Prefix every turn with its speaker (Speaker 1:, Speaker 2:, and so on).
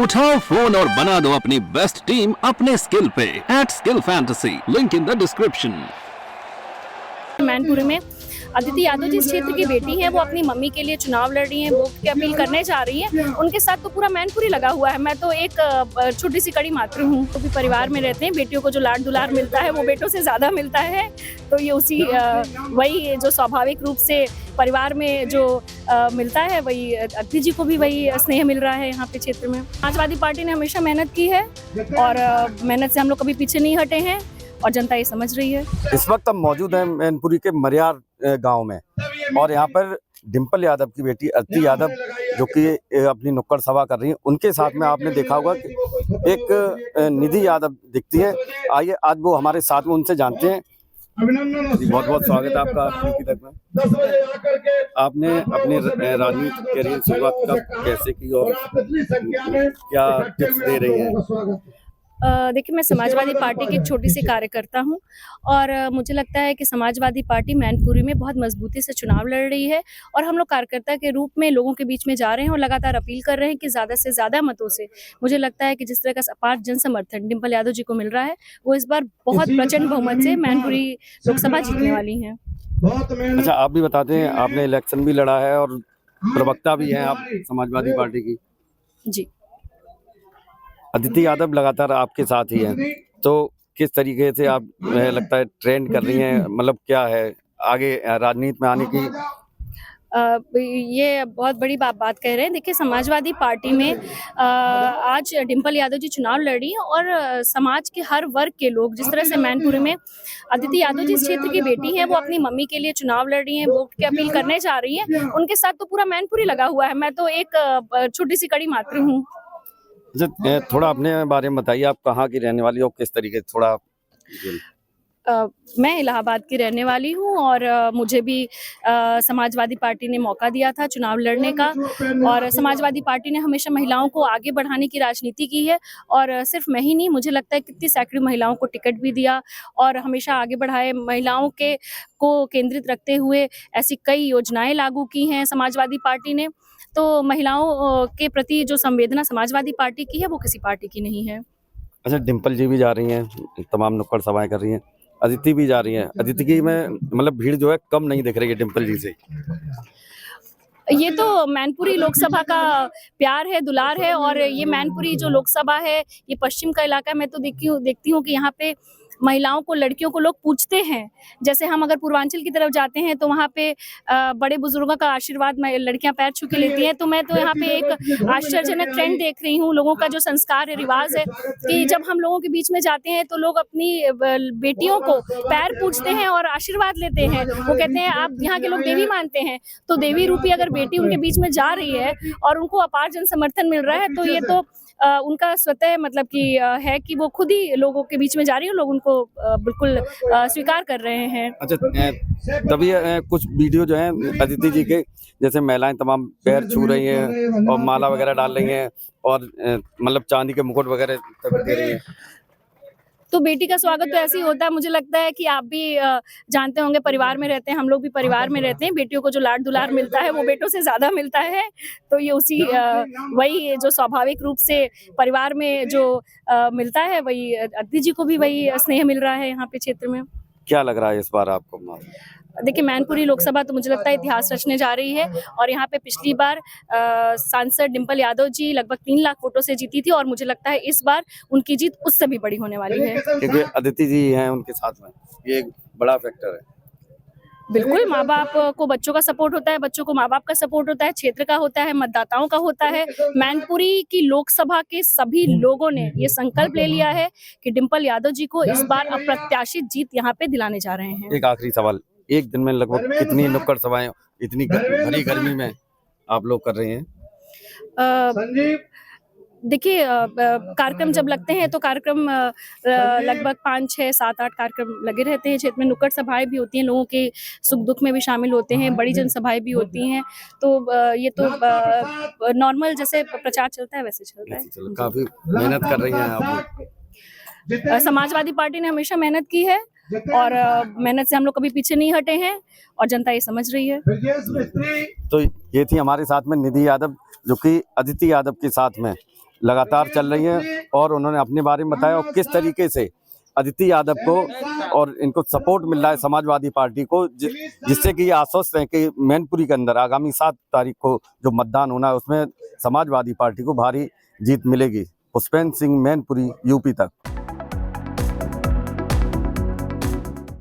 Speaker 1: उठाओ फोन और बना दो अपनी बेस्ट टीम अपने स्किल पे @skillfantasy, link in the description.
Speaker 2: Mainpuri में अदिति यादव जिस क्षेत्र की बेटी हैं, वो अपनी मम्मी के लिए चुनाव लड़ रही हैं, वोट की अपील करने जा रही हैं। उनके साथ तो पूरा मैनपुरी लगा हुआ है। मैं तो एक छोटी सी कड़ी मात्र हूँ। तो भी परिवार में रहते हैं, बेटियों को जो लाड दुलार मिलता है वो बेटों से ज़्यादा मिलता है। तो ये उसी वही जो स्वाभाविक रूप से परिवार में जो मिलता है, वही अदिति जी को भी वही स्नेह मिल रहा है यहाँ पे क्षेत्र में। समाजवादी पार्टी ने हमेशा मेहनत की है और मेहनत से हम लोग कभी पीछे नहीं हटे हैं और जनता ये समझ रही है।
Speaker 3: इस वक्त हम मौजूद हैं मैनपुरी के मरियार गांव में और यहाँ पर डिंपल यादव की बेटी अदिति यादव जो कि अपनी नुक्कड़ सभा कर रही हैं, उनके साथ में आपने देखा होगा कि एक निधि यादव दिखती है। आइए आज वो हमारे साथ में, उनसे जानते हैं। बहुत बहुत स्वागत है आपका आपकी तक में। आपने अपने राजनीतिक करियर शुरुआत कब कैसे की और क्या टिप्स दे रही हैं?
Speaker 2: देखिए, मैं समाजवादी पार्टी की एक छोटी सी कार्यकर्ता हूं और मुझे लगता है कि समाजवादी पार्टी मैनपुरी में बहुत मजबूती से चुनाव लड़ रही है और हम लोग कार्यकर्ता के रूप में लोगों के बीच में जा रहे हैं और लगातार अपील कर रहे हैं कि ज़्यादा से ज़्यादा मतों से, मुझे लगता है कि जिस तरह का अपार जन समर्थन डिंपल यादव जी को मिल रहा है, वो इस बार बहुत प्रचंड बहुमत से मैनपुरी लोकसभा जीतने वाली हैं।
Speaker 3: अच्छा, आप भी बताते हैं, आपने इलेक्शन भी लड़ा है और प्रवक्ता भी हैं आप समाजवादी पार्टी की।
Speaker 2: जी,
Speaker 3: अदिति यादव लगातार आपके साथ ही हैं, तो किस तरीके से आप लगता है ट्रेंड कर रही हैं, मतलब क्या है आगे राजनीति में आने की?
Speaker 2: ये बहुत बड़ी बात कह रहे हैं। देखिए, समाजवादी पार्टी में आज डिंपल यादव जी चुनाव लड़ी और समाज के हर वर्ग के लोग, जिस तरह से मैनपुरी में अदिति यादव जिस क्षेत्र की बेटी हैं, वो अपनी मम्मी के लिए चुनाव लड़ रही हैं, वोट की अपील करने जा रही हैं। उनके साथ तो पूरा मैनपुरी लगा हुआ है। मैं तो एक छोटी सी कड़ी मात्र हूँ।
Speaker 3: थोड़ा अपने बारे में बताइए, आप कहाँ की रहने वाली हो, किस तरीके से थोड़ा?
Speaker 2: मैं इलाहाबाद की रहने वाली हूँ और मुझे भी समाजवादी पार्टी ने मौका दिया था चुनाव लड़ने का और समाजवादी पार्टी ने हमेशा महिलाओं को आगे बढ़ाने की राजनीति की है और सिर्फ मैं ही नहीं, मुझे लगता है कितनी सैकड़ों महिलाओं को टिकट भी दिया और हमेशा आगे बढ़ाए। महिलाओं को केंद्रित रखते हुए ऐसी कई योजनाएं लागू की हैं समाजवादी पार्टी ने। तो महिलाओं के प्रति जो संवेदना समाजवादी पार्टी की है, वो किसी पार्टी की नहीं है।
Speaker 3: अच्छा, डिंपल जी भी जा रही हैं, तमाम नुक्कड़ सभाएं कर रही हैं, अदिति भी जा रही हैं। अदिति की में मतलब भीड़ जो है कम नहीं दिख रही है डिंपल जी से।
Speaker 2: ये तो मैनपुरी लोकसभा का प्यार है, दुलार है और ये मैनपुरी जो लोकसभा है, ये पश्चिम का इलाका है। मैं तो देखती हूँ कि यहाँ पे महिलाओं को, लड़कियों को लोग पूछते हैं। जैसे हम अगर पूर्वांचल की तरफ जाते हैं तो वहाँ पे बड़े बुजुर्गों का आशीर्वाद लड़कियां पैर छू के लेती हैं। तो मैं तो यहाँ पे एक आश्चर्यजनक ट्रेंड देख रही हूँ। लोगों का जो संस्कार है, रिवाज है कि जब हम लोगों के बीच में जाते हैं तो लोग अपनी बेटियों को पैर पूछते हैं और आशीर्वाद लेते हैं। वो कहते हैं आप यहाँ के लोग देवी मानते हैं, तो देवी रूपी अगर बेटी उनके बीच में जा रही है और उनको अपार जन समर्थन मिल रहा है, तो ये तो उनका स्वतः मतलब कि है कि वो खुद ही लोगों के बीच में जा रही है, लोग उनको बिल्कुल स्वीकार कर रहे हैं।
Speaker 3: अच्छा, तभी कुछ वीडियो जो हैं अदिति जी के, जैसे महिलाएं तमाम पैर छू रही हैं और माला वगैरह डाल रही हैं और मतलब चांदी के मुकुट वगैरह दे रही हैं।
Speaker 2: तो बेटी का स्वागत तो ऐसे ही होता है। मुझे लगता है कि आप भी जानते होंगे, परिवार में रहते हैं, हम लोग भी परिवार में रहते हैं। बेटियों को जो लाड दुलार मिलता है, वो बेटों से ज़्यादा मिलता है। तो ये उसी वही जो स्वाभाविक रूप से परिवार में जो मिलता है, वही अदिति जी को भी वही स्नेह मिल रहा है यहाँ पे क्षेत्र में।
Speaker 3: क्या लग रहा है इस बार आपको?
Speaker 2: देखिए, मैनपुरी लोकसभा तो मुझे लगता है इतिहास रचने जा रही है और यहाँ पे पिछली बार सांसद डिंपल यादव जी लगभग 3 लाख वोटों से जीती थी और मुझे लगता है इस बार उनकी जीत उससे भी बड़ी होने वाली है,
Speaker 3: क्योंकि अदिति जी हैं उनके साथ में, ये एक बड़ा फैक्टर है।
Speaker 2: बिल्कुल, माँ बाप को बच्चों का सपोर्ट होता है, बच्चों को माँ बाप का सपोर्ट होता है, क्षेत्र का होता है, मतदाताओं का होता है। मैनपुरी की लोकसभा के सभी लोगों ने ये संकल्प ले लिया है कि डिंपल यादव जी को इस बार अप्रत्याशित जीत यहाँ पे दिलाने जा रहे हैं।
Speaker 3: एक आखिरी सवाल, एक दिन में लगभग कितनी नुक्कड़ सभाएं इतनी भरी गर्मी में आप लोग कर रहे हैं?
Speaker 2: देखिए, कार्यक्रम जब लगते हैं तो कार्यक्रम लगभग 5, 6, 7, 8 कार्यक्रम लगे रहते हैं। क्षेत्र में नुक्कड़ सभाएं भी होती हैं, लोगों के सुख दुख में भी शामिल होते हैं, बड़ी जनसभाएं भी होती हैं। तो ये तो नॉर्मल जैसे प्रचार चलता है वैसे चलता है।
Speaker 3: काफी मेहनत कर रही हैं आप।
Speaker 2: समाजवादी पार्टी ने हमेशा मेहनत की है और मेहनत से हम लोग कभी पीछे नहीं हटे हैं और जनता ये समझ रही है।
Speaker 3: तो ये थी हमारे साथ में निधि यादव, जो कि अदिति यादव के साथ में लगातार चल रही हैं और उन्होंने अपने बारे में बताया और किस तरीके से अदिति यादव को और इनको सपोर्ट मिल रहा है समाजवादी पार्टी को, जिससे कि ये आश्वस्त हैं कि मैनपुरी के अंदर आगामी 7 तारीख को जो मतदान होना है उसमें समाजवादी पार्टी को भारी जीत मिलेगी। पुष्पेंद्र सिंह, मैनपुरी, यूपी तक।